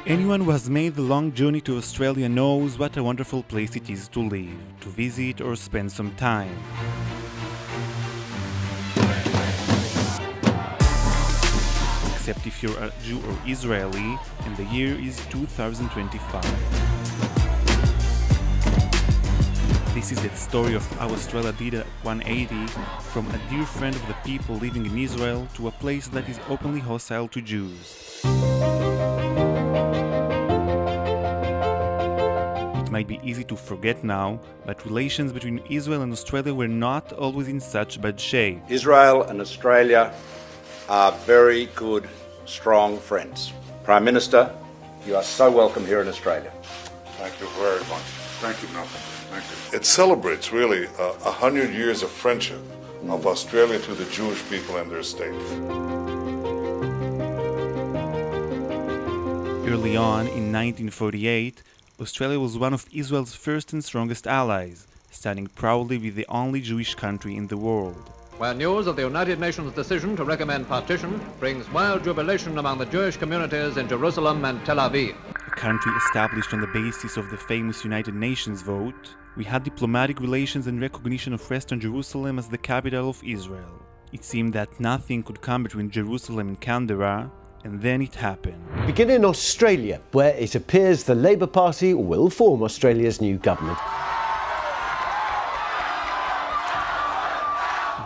Anyone who has made the long journey to Australia knows what a wonderful place it is to live, to visit or spend some time. Except if you're a Jew or Israeli, and the year is 2025. This is the story of how Australia did a 180 from a dear friend of the people living in Israel to a place that is openly hostile to Jews. It might be easy to forget now, but relations between Israel and Australia were not always in such bad shape. Israel and Australia are very good, strong friends. Prime Minister, you are so welcome here in Australia. Thank you very much. Thank you, Malcolm. Thank you. It celebrates really 100 years of friendship of Australia to the Jewish people and their state. Early on, in 1948, Australia was one of Israel's first and strongest allies, standing proudly with the only Jewish country in the world. Where news of the United Nations decision to recommend partition brings wild jubilation among the Jewish communities in Jerusalem and Tel Aviv. A country established on the basis of the famous United Nations vote, we had diplomatic relations and recognition of Western Jerusalem as the capital of Israel. It seemed that nothing could come between Jerusalem and Canberra, and then it happened. Begin in Australia, where it appears the Labour Party will form Australia's new government.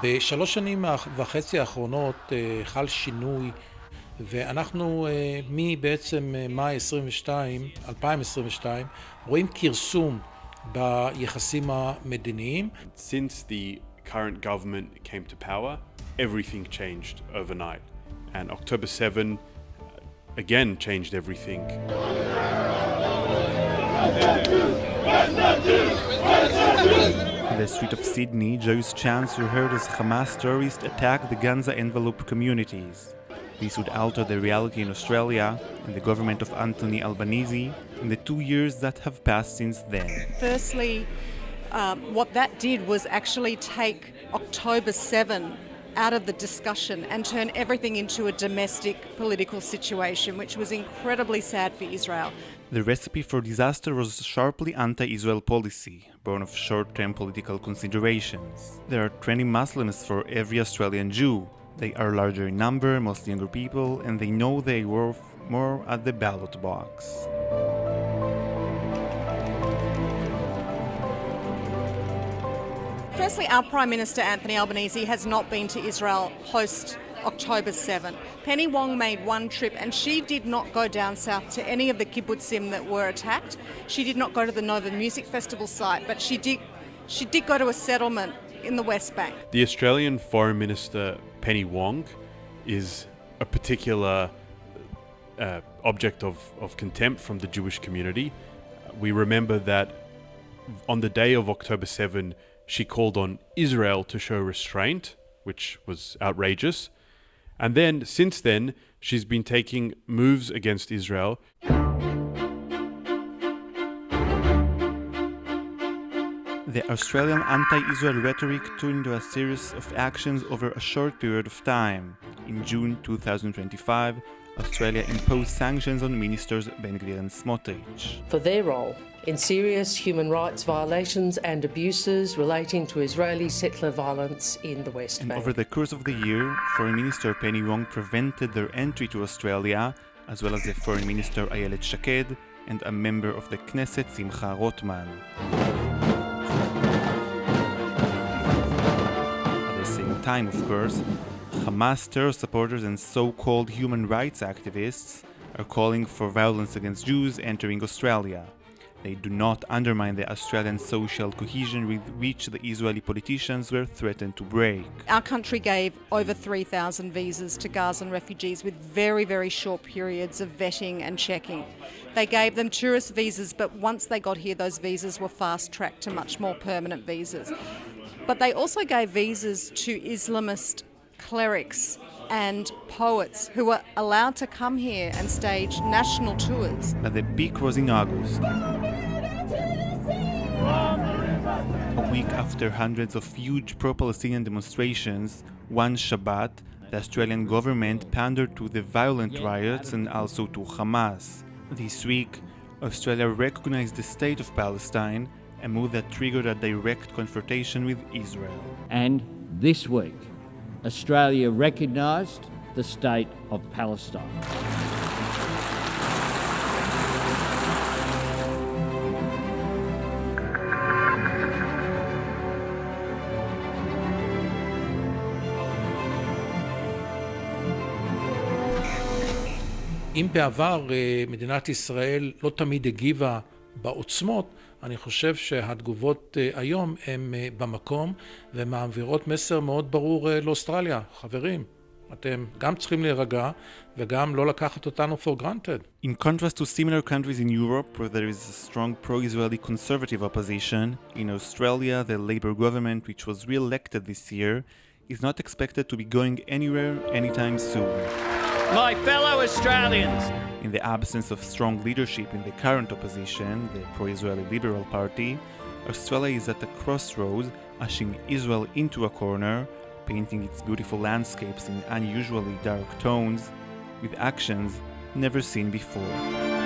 בשלוש שנים וחצי האחרונות חל שינוי, ואנחנו מבעצם מאי 2022 רואים כרסום ביחסים המדיניים. Since the current government came to power, everything changed overnight. And October 7 again changed everything. In the street of Sydney, Jewish chants were heard as Hamas terrorists attacked the Gaza envelope communities. This would alter the reality in Australia and the government of Anthony Albanese in the 2 years that have passed since then. Firstly, what that did was actually take October 7 out of the discussion and turn everything into a domestic political situation, which was incredibly sad for Israel. The recipe for disaster was sharply anti-Israel policy, born of short-term political considerations. There are 20 Muslims for every Australian Jew. They are larger in number, mostly younger people, and they know they are worth more at the ballot box. Firstly, our Prime Minister Anthony Albanese has not been to Israel post October 7. Penny Wong made one trip and she did not go down south to any of the kibbutzim that were attacked. She did not go to the Nova Music Festival site, but she did go to a settlement in the West Bank. The Australian Foreign Minister Penny Wong is a particular object of contempt from the Jewish community. We remember that on the day of October 7, she called on Israel to show restraint, which was outrageous. And then, since then, she's been taking moves against Israel. The Australian anti-Israel rhetoric turned into a series of actions over a short period of time. In June 2025, Australia imposed sanctions on ministers Ben-Gvir and Smotrich for their role in serious human rights violations and abuses relating to Israeli settler violence in the West Bank. Over the course of the year, Foreign Minister Penny Wong prevented their entry to Australia, as well as the Foreign Minister Ayelet Shaked and a member of the Knesset Simcha Rotman. At the same time, of course, Hamas terror supporters and so-called human rights activists are calling for violence against Jews entering Australia. They do not undermine the Australian social cohesion with which the Israeli politicians were threatened to break. Our country gave over 3,000 visas to Gazan refugees with very, very short periods of vetting and checking. They gave them tourist visas, but once they got here, those visas were fast-tracked to much more permanent visas. But they also gave visas to Islamist clerics and poets who were allowed to come here and stage national tours. But the peak was in August. A week after hundreds of huge pro-Palestinian demonstrations, one Shabbat, the Australian government pandered to the violent riots and also to Hamas. This week, Australia recognized the state of Palestine, a move that triggered a direct confrontation with Israel. And this week, Australia recognised the state of Palestine. אם בעבר מדינת ישראל לא תמיד הגיבה בעוצמות, אני חושב שהתגובות היום הן במקום ומעבירות מסר מאוד ברור לאוסטרליה. חברים, אתם גם צריכים להירגע וגם לא לקחת אותנו for granted. In contrast to similar countries in Europe where there is a strong pro-Israeli conservative opposition, in Australia the Labour government, which was re-elected this year, is not expected to be going anywhere anytime soon. My fellow Australians! In the absence of strong leadership in the current opposition, the pro-Israeli Liberal Party, Australia is at a crossroads, ushering Israel into a corner, painting its beautiful landscapes in unusually dark tones, with actions never seen before.